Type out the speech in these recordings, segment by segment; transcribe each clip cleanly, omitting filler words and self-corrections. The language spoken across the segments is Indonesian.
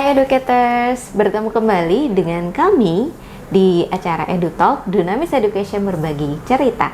Hai Educators, bertemu kembali dengan kami di acara EduTalk, Dunamis Education Berbagi Cerita.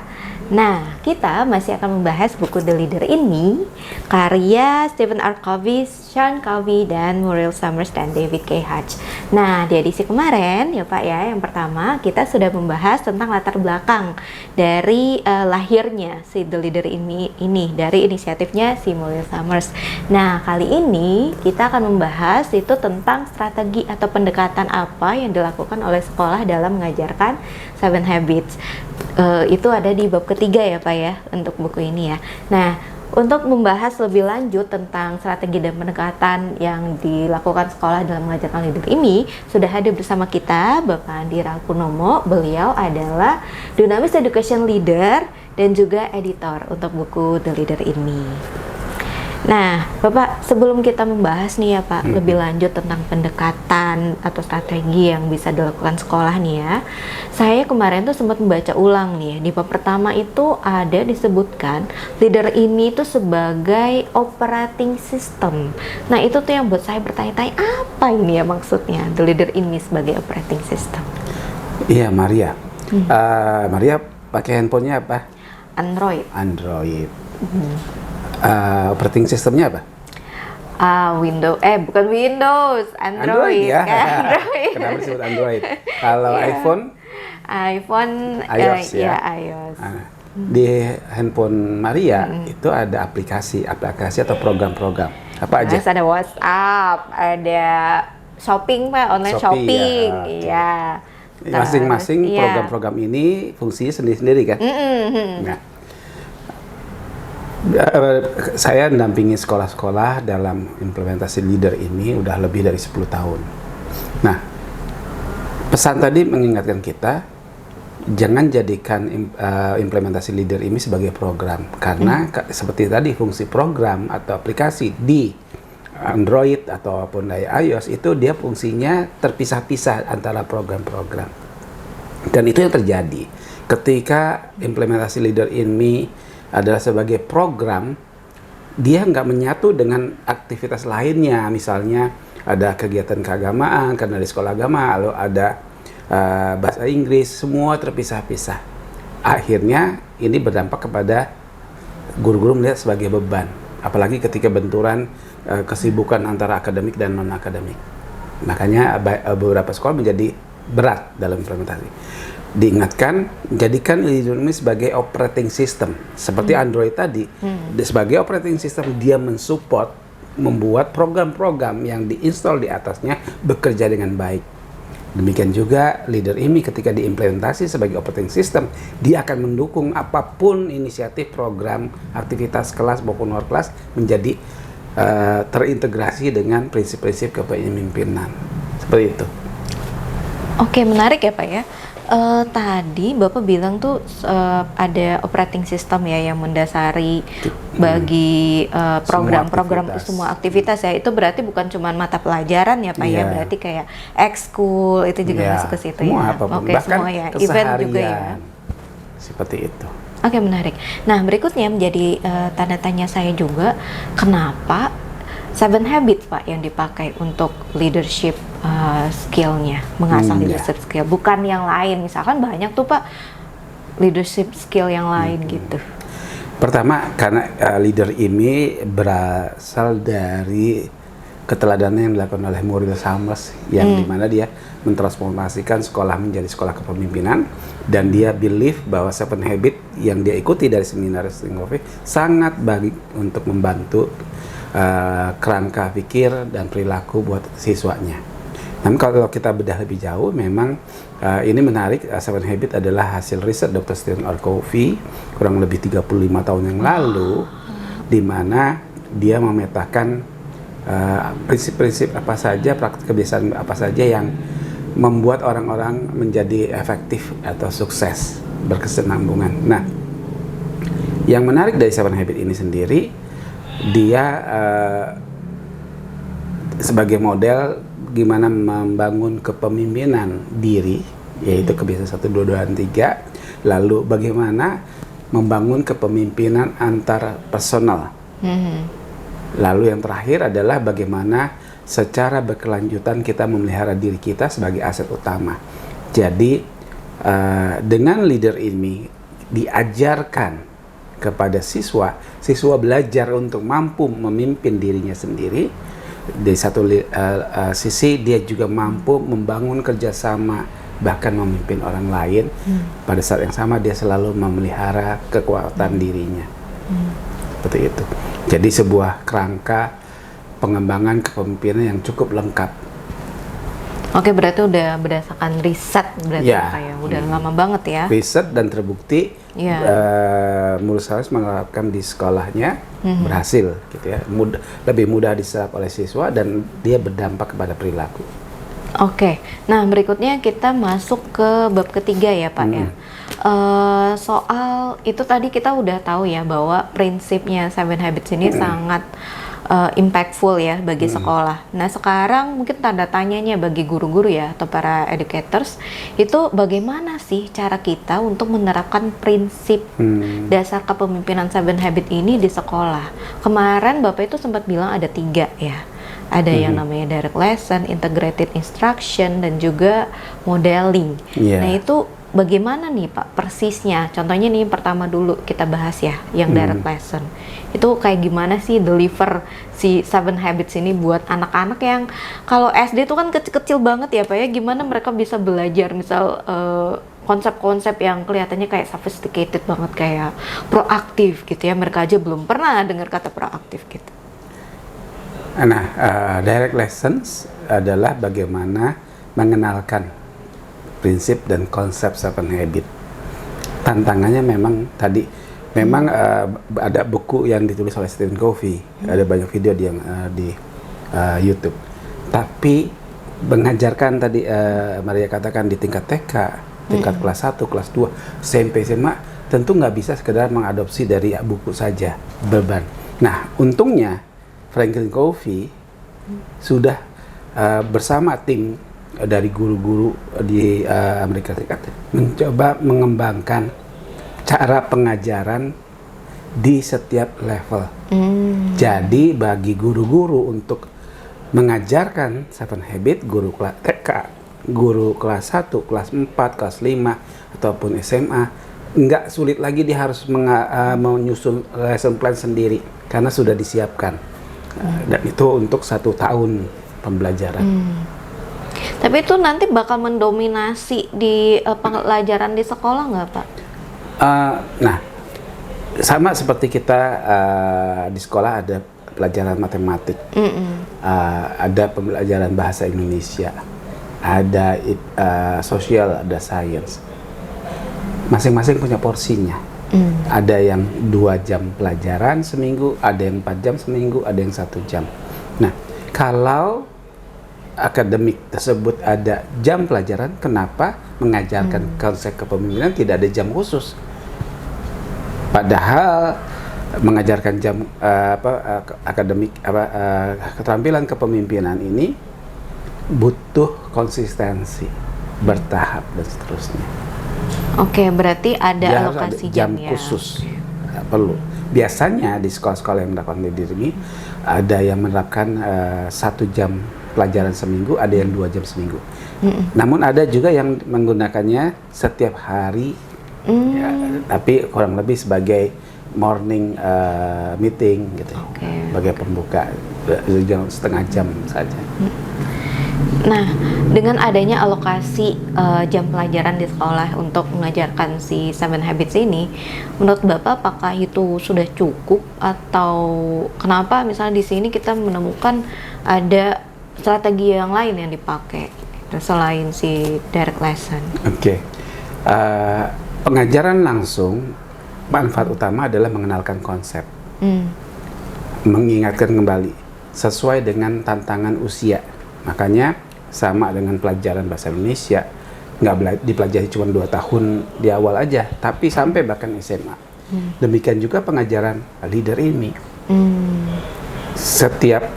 Nah, kita masih akan membahas buku The Leader ini, karya Stephen R. Covey, Sean Covey, dan Muriel Summers, dan David K. Hatch. Nah, di edisi kemarin ya Pak ya, yang pertama kita sudah membahas tentang latar belakang dari lahirnya si The Leader ini dari inisiatifnya si Muriel Summers. Nah, kali ini kita akan membahas itu tentang strategi atau pendekatan apa yang dilakukan oleh sekolah dalam mengajarkan 7 Habits. Itu ada di bab ketiga ya Pak ya untuk buku ini ya. Nah, untuk membahas lebih lanjut tentang strategi dan pendekatan yang dilakukan sekolah dalam mengajarkan leader ini, sudah hadir bersama kita Bapak Andi Ralpunomo. Beliau adalah Dunamis Education Leader dan juga editor untuk buku The Leader ini. Nah, Bapak, sebelum kita membahas nih ya Pak, lebih lanjut tentang pendekatan atau strategi yang bisa dilakukan sekolah nih ya, saya kemarin tuh sempat membaca ulang nih ya, di bab pertama itu ada disebutkan leader ini tuh sebagai operating system. Nah, itu tuh yang buat saya bertanya-tanya, apa ini ya maksudnya, the leader ini sebagai operating system? Iya, Maria. Maria pakai handphonenya apa? Android. Operating sistemnya apa? Bukan Windows, Android ya. Android. Kenapa disebut Android? Kalau iPhone iOS ya. iOS. Di handphone Maria itu ada aplikasi atau program-program apa aja? Ada WhatsApp, ada shopping Pak, online shopping, ya. Masing-masing program-program ini fungsinya sendiri-sendiri kan? Nah, saya mendampingi sekolah-sekolah dalam implementasi leader ini udah lebih dari 10 tahun. Nah, pesan tadi mengingatkan kita jangan jadikan implementasi leader ini sebagai program, karena seperti tadi fungsi program atau aplikasi di Android ataupun di iOS itu dia fungsinya terpisah-pisah antara program-program. Dan itu yang terjadi ketika implementasi leader ini adalah sebagai program, dia nggak menyatu dengan aktivitas lainnya. Misalnya ada kegiatan keagamaan karena di sekolah agama, lalu ada bahasa Inggris, semua terpisah-pisah. Akhirnya ini berdampak kepada guru-guru melihat sebagai beban, apalagi ketika benturan kesibukan antara akademik dan non-akademik. Makanya beberapa sekolah menjadi berat dalam implementasi. Diingatkan, jadikan leader ini sebagai operating system seperti Android tadi. Sebagai operating system, dia mensupport, membuat program-program yang diinstal di atasnya bekerja dengan baik. Demikian juga leader ini ketika diimplementasi sebagai operating system, dia akan mendukung apapun inisiatif program, aktivitas kelas maupun luar kelas menjadi terintegrasi dengan prinsip-prinsip kepemimpinan. Seperti itu. Oke, menarik ya Pak ya. Tadi Bapak bilang tuh ada operating system ya yang mendasari bagi program-program semua aktivitas ya. Itu berarti bukan cuma mata pelajaran ya Pak ya, berarti kayak ekskul itu juga masuk ke situ ya. Oke, semua ya, event juga ya. Seperti itu. Oke, menarik. Nah, berikutnya menjadi tanda tanya saya juga, kenapa 7 Habits Pak yang dipakai untuk leadership skill-nya, mengasah leadership skill, bukan yang lain. Misalkan banyak tuh Pak leadership skill yang lain gitu. Pertama, karena leader ini berasal dari keteladanan yang dilakukan oleh Muriel Summers, yang dimana dia mentransformasikan sekolah menjadi sekolah kepemimpinan, dan dia believe bahwa 7 Habits yang dia ikuti dari seminar Stephen Covey sangat baik untuk membantu kerangka pikir dan perilaku buat siswanya. Namun kalau kita bedah lebih jauh, memang ini menarik. 7 Habits adalah hasil riset Dr. Stephen R. Covey kurang lebih 35 tahun yang lalu, di mana dia memetakan prinsip-prinsip apa saja, praktik kebiasaan apa saja yang membuat orang-orang menjadi efektif atau sukses, berkesinambungan. Nah, yang menarik dari 7 Habits ini sendiri, dia sebagai model gimana membangun kepemimpinan diri, yaitu kebiasaan 1, 2, 2, dan 3. Lalu bagaimana membangun kepemimpinan antar personal. Lalu yang terakhir adalah bagaimana secara berkelanjutan kita memelihara diri kita sebagai aset utama. Jadi dengan leader ini diajarkan kepada siswa belajar untuk mampu memimpin dirinya sendiri. Di satu sisi dia juga mampu membangun kerjasama, bahkan memimpin orang lain. Pada saat yang sama dia selalu memelihara kekuatan dirinya. Seperti itu. Jadi sebuah kerangka pengembangan kepemimpinan yang cukup lengkap. Oke, berarti udah berdasarkan riset berarti Ya. kayak udah lama banget ya. Riset dan terbukti, Ya. Mulus Harris menerapkan di sekolahnya berhasil, gitu ya. Lebih mudah diserap oleh siswa dan dia berdampak kepada perilaku. Oke, nah berikutnya kita masuk ke bab ketiga ya Pak ya. Soal itu tadi kita udah tahu ya bahwa prinsipnya Seven Habits ini sangat impactful ya bagi sekolah. Nah sekarang mungkin tanda tanyanya bagi guru-guru ya atau para educators itu bagaimana sih cara kita untuk menerapkan prinsip dasar kepemimpinan Seven Habits ini di sekolah. Kemarin Bapak itu sempat bilang ada 3 ya. Ada yang namanya direct lesson, integrated instruction, dan juga modeling. Nah itu bagaimana nih Pak persisnya? Contohnya nih pertama dulu kita bahas ya, yang direct lesson. Itu kayak gimana sih deliver si Seven Habits ini buat anak-anak yang kalau SD itu kan kecil-kecil banget ya Pak ya, gimana mereka bisa belajar misal konsep-konsep yang kelihatannya kayak sophisticated banget, kayak proaktif gitu ya, mereka aja belum pernah dengar kata proaktif gitu. Nah, direct lessons adalah bagaimana mengenalkan prinsip dan konsep Seven Habits. Tantangannya memang tadi, memang ada buku yang ditulis oleh Stephen Covey, ada banyak video di YouTube. Tapi mengajarkan tadi Maria katakan di tingkat TK, tingkat kelas 1, kelas 2, SMP, SMA, tentu nggak bisa sekedar mengadopsi dari buku saja, beban. Nah, untungnya Franklin Covey sudah bersama tim dari guru-guru di Amerika Serikat mencoba mengembangkan cara pengajaran di setiap level. Jadi bagi guru-guru untuk mengajarkan Seven Habits, guru kelas TK, guru kelas 1, kelas 4, kelas 5, ataupun SMA, nggak sulit lagi, dia harus menyusun lesson plan sendiri karena sudah disiapkan. Dan itu untuk 1 tahun pembelajaran. Tapi itu nanti bakal mendominasi di pelajaran di sekolah nggak Pak? Nah, sama seperti kita di sekolah ada pelajaran matematik, ada pembelajaran bahasa Indonesia, ada sosial, ada sains. Masing-masing punya porsinya. Ada yang 2 jam pelajaran seminggu, ada yang 4 jam seminggu, ada yang 1 jam. Nah, kalau akademik tersebut ada jam pelajaran, kenapa mengajarkan konsep kepemimpinan tidak ada jam khusus? Padahal mengajarkan jam akademik keterampilan kepemimpinan ini butuh konsistensi, bertahap dan seterusnya. Oke, berarti ada alokasi jam ya. khusus. Perlu. Biasanya di sekolah-sekolah yang menerapkan leader ini ada yang menerapkan 1 jam pelajaran seminggu, ada yang 2 jam seminggu. Namun ada juga yang menggunakannya setiap hari, ya, tapi kurang lebih sebagai morning meeting gitu, sebagai pembuka, setengah jam saja. Nah, dengan adanya alokasi jam pelajaran di sekolah untuk mengajarkan si Seven Habits ini, menurut Bapak apakah itu sudah cukup atau kenapa misalnya di sini kita menemukan ada strategi yang lain yang dipakai selain si direct lesson? Pengajaran langsung manfaat utama adalah mengenalkan konsep, mengingatkan kembali sesuai dengan tantangan usia. Makanya sama dengan pelajaran bahasa Indonesia, nggak dipelajari cuma 2 tahun di awal aja, tapi sampai bahkan SMA. Demikian juga pengajaran leader ini. Setiap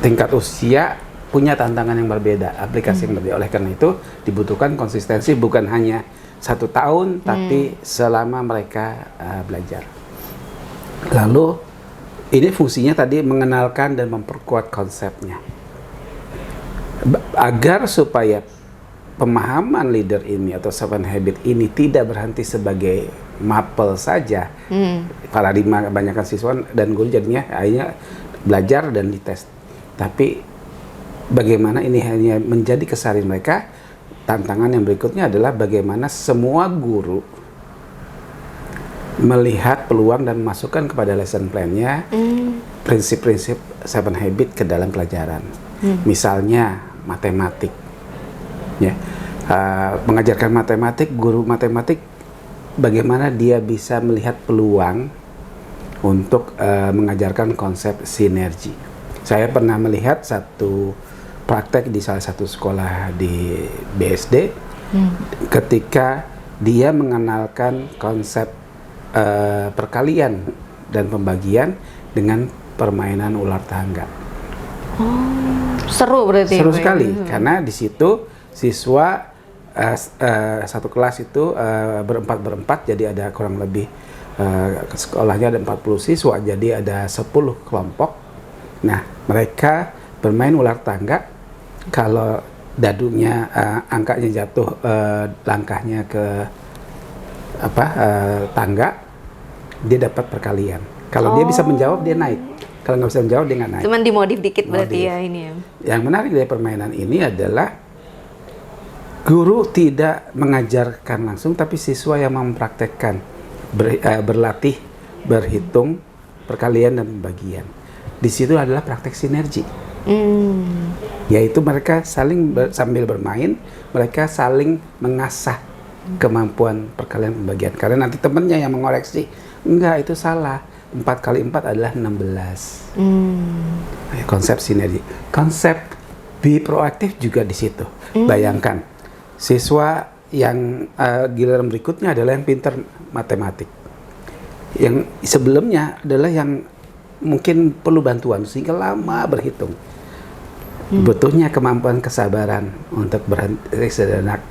tingkat usia punya tantangan yang berbeda, aplikasi yang berbeda. Oleh karena itu dibutuhkan konsistensi, bukan hanya 1 tahun, tapi selama mereka belajar. Lalu ini fungsinya tadi mengenalkan dan memperkuat konsepnya. Agar supaya pemahaman leader ini atau 7 habit ini tidak berhenti sebagai mapel saja, paradigma kebanyakan siswa dan guru jadinya akhirnya belajar dan dites. Tapi bagaimana ini hanya menjadi keseharian mereka, tantangan yang berikutnya adalah bagaimana semua guru melihat peluang dan masukkan kepada lesson plan-nya prinsip-prinsip 7 habit ke dalam pelajaran. Misalnya matematik. Ya, mengajarkan matematik, guru matematik bagaimana dia bisa melihat peluang untuk mengajarkan konsep sinergi. Saya pernah melihat satu praktek di salah satu sekolah di BSD ketika dia mengenalkan konsep perkalian dan pembagian dengan permainan ular tangga. Seru berarti. Seru sekali karena di situ siswa satu kelas itu berempat, jadi ada kurang lebih sekolahnya ada 40 siswa, jadi ada 10 kelompok. Nah, mereka bermain ular tangga. Kalau dadunya angkanya jatuh, langkahnya ke tangga, dia dapat perkalian. Kalau dia bisa menjawab, dia naik. Kalau nggak bisa menjawab, dia nggak naik. Cuman dimodif dikit berarti ya ini ya. Yang menarik dari permainan ini adalah guru tidak mengajarkan langsung, tapi siswa yang mempraktekkan, berlatih, berhitung, perkalian dan pembagian. Di situ adalah praktek sinergi. Yaitu mereka saling sambil bermain, mereka saling mengasah kemampuan perkalian pembagian. Karena nanti temannya yang mengoreksi, enggak, itu salah. 4 kali 4 adalah 16. Konsep sinergi. Konsep be proaktif juga di situ. Bayangkan, siswa yang giliran berikutnya adalah yang pintar matematik. Yang sebelumnya adalah yang mungkin perlu bantuan sehingga lama berhitung. Butuhnya kemampuan kesabaran untuk berhenti sejenak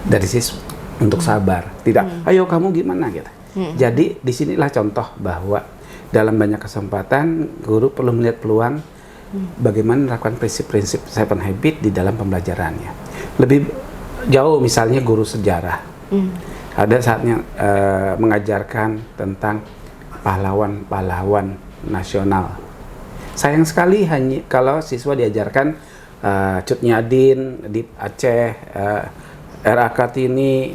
dari siswa untuk sabar. Tidak, ayo kamu gimana gitu. Jadi disinilah contoh bahwa dalam banyak kesempatan guru perlu melihat peluang bagaimana melakukan prinsip-prinsip 7 habit di dalam pembelajarannya. Lebih jauh misalnya guru sejarah. Ada saatnya mengajarkan tentang pahlawan-pahlawan nasional. Sayang sekali hanya kalau siswa diajarkan Cut Nyadin di Aceh, R.A. Kartini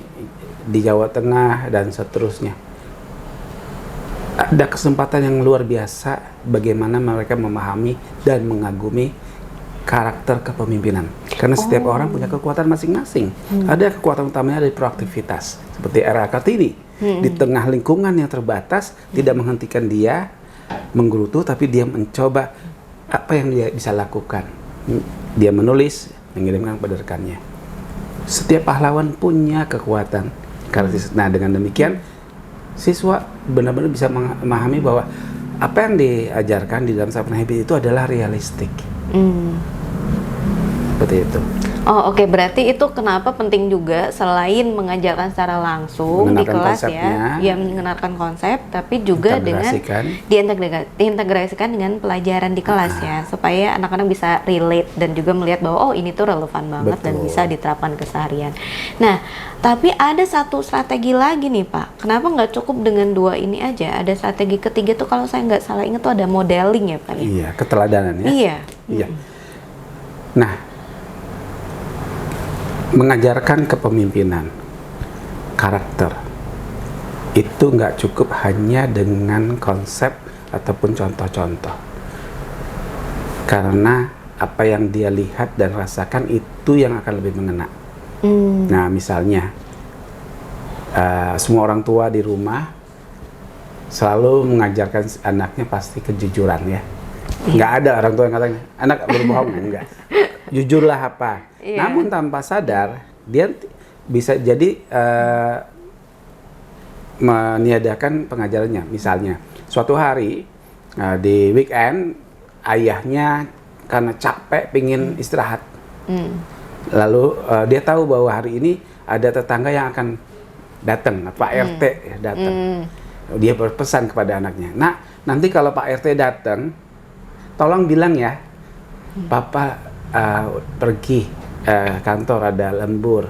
di Jawa Tengah dan seterusnya. Ada kesempatan yang luar biasa bagaimana mereka memahami dan mengagumi karakter kepemimpinan. Karena setiap orang punya kekuatan masing-masing. Ada kekuatan utamanya dari proaktivitas. Seperti R.A. Kartini. Di tengah lingkungan yang terbatas, tidak menghentikan dia menggerutu, tapi dia mencoba apa yang dia bisa lakukan. Dia menulis, mengirimkan kepada rekannya. Setiap pahlawan punya kekuatan. Nah, dengan demikian siswa benar-benar bisa memahami bahwa apa yang diajarkan di dalam 7 habit itu adalah realistik. Seperti itu. Oh oke, berarti itu kenapa penting juga selain mengajarkan secara langsung di kelas ya mengenalkan konsep, tapi juga dengan diintegrasikan dengan pelajaran di kelas ya, supaya anak-anak bisa relate dan juga melihat bahwa oh ini tuh relevan banget. Betul. Dan bisa diterapkan keseharian. Nah, tapi ada satu strategi lagi nih Pak, kenapa nggak cukup dengan 2 ini aja? Ada strategi ketiga tuh kalau saya nggak salah ingat tuh ada modeling ya Pak? Iya, keteladanan ya. Iya. Nah, mengajarkan kepemimpinan, karakter, itu nggak cukup hanya dengan konsep ataupun contoh-contoh. Karena apa yang dia lihat dan rasakan itu yang akan lebih mengena. Nah, misalnya, semua orang tua di rumah selalu mengajarkan anaknya pasti kejujuran ya. Nggak ada orang tua yang katakan, anak berbohong, enggak. Jujurlah apa. Namun tanpa sadar, dia bisa jadi meniadakan pengajarannya. Misalnya, suatu hari di weekend, ayahnya karena capek pingin istirahat. Lalu dia tahu bahwa hari ini ada tetangga yang akan datang, Pak RT datang. Dia berpesan kepada anaknya, "Nak, nanti kalau Pak RT datang, tolong bilang ya, Papa pergi kantor, ada lembur.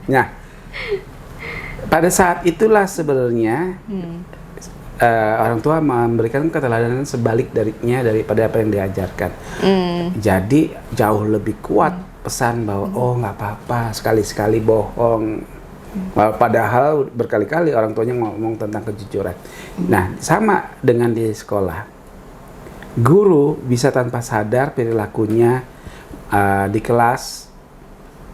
Nah, pada saat itulah sebenarnya orang tua memberikan keteladanan sebalik daripada apa yang diajarkan. Jadi jauh lebih kuat pesan bahwa oh nggak apa-apa sekali-sekali bohong. Padahal berkali-kali orang tuanya ngomong tentang kejujuran. Nah, sama dengan di sekolah, guru bisa tanpa sadar perilakunya di kelas,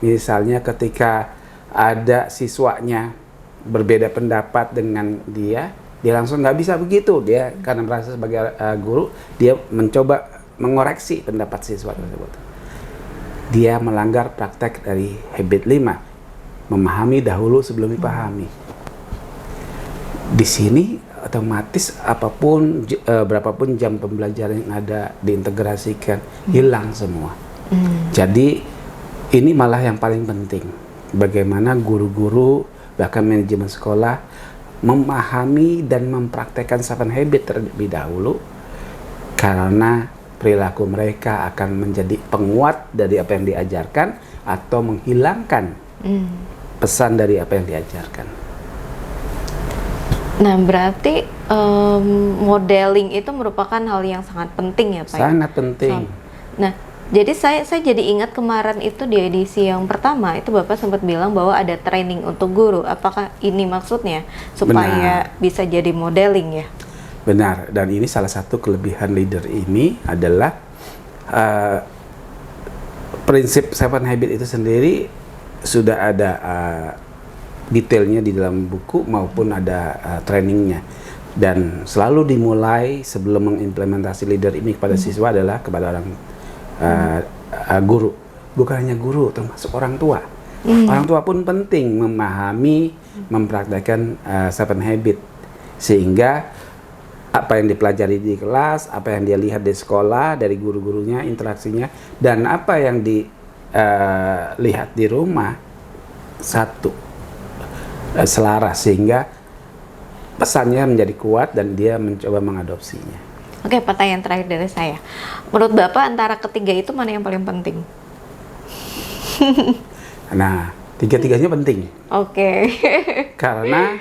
misalnya ketika ada siswanya berbeda pendapat dengan dia langsung nggak bisa begitu. Dia karena merasa sebagai guru, dia mencoba mengoreksi pendapat siswa tersebut. Dia melanggar praktek dari habit 5, memahami dahulu sebelum dipahami. Di sini otomatis apapun berapapun jam pembelajaran yang ada diintegrasikan, hilang semua. Jadi ini malah yang paling penting, bagaimana guru-guru bahkan manajemen sekolah memahami dan mempraktekkan 7 habit terlebih dahulu, karena perilaku mereka akan menjadi penguat dari apa yang diajarkan atau menghilangkan pesan dari apa yang diajarkan. Nah, berarti modeling itu merupakan hal yang sangat penting ya Pak? Sangat penting. Nah, jadi saya jadi ingat kemarin itu di edisi yang pertama itu Bapak sempat bilang bahwa ada training untuk guru. Apakah ini maksudnya supaya bisa jadi modeling ya? Benar, dan ini salah satu kelebihan leader ini adalah prinsip 7 habit itu sendiri sudah ada detailnya di dalam buku maupun ada trainingnya. Dan selalu dimulai sebelum mengimplementasi leader ini kepada siswa adalah kepada orang guru. Bukan hanya guru, termasuk orang tua. Orang tua pun penting memahami, mempraktekkan 7 habit, sehingga apa yang dipelajari di kelas, apa yang dia lihat di sekolah dari guru-gurunya, interaksinya, dan apa yang dilihat di rumah satu selaras, sehingga pesannya menjadi kuat dan dia mencoba mengadopsinya. Oke, pertanyaan terakhir dari saya. Menurut Bapak antara ketiga itu mana yang paling penting? Nah, tiga-tiganya penting. Oke. Karena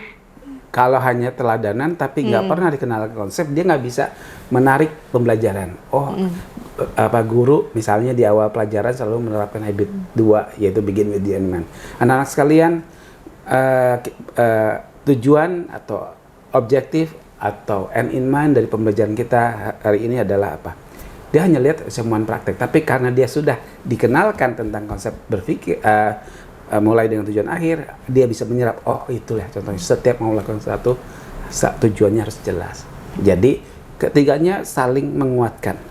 kalau hanya teladanan tapi nggak pernah dikenal konsep, dia nggak bisa menarik pembelajaran. Oh, apa guru misalnya di awal pelajaran selalu menerapkan habit 2, yaitu begin with the end man. Anak-anak sekalian, tujuan atau objektif atau end in mind dari pembelajaran kita hari ini adalah apa? Dia hanya lihat semua praktek, tapi karena dia sudah dikenalkan tentang konsep berpikir, mulai dengan tujuan akhir, dia bisa menyerap, oh itulah contohnya, setiap mau melakukan satu, tujuannya harus jelas. Jadi ketiganya saling menguatkan.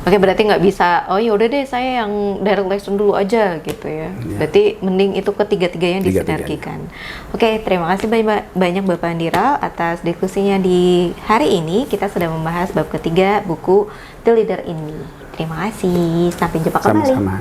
Oke, berarti nggak bisa, oh ya udah deh saya yang direct lesson dulu aja gitu ya. Berarti mending itu ketiga-tiganya disinergikan. Oke, terima kasih banyak Bapak Andiral atas diskusinya di hari ini. Kita sudah membahas bab ketiga buku The Leader ini. Terima kasih, sampai jumpa kembali. Sama-sama.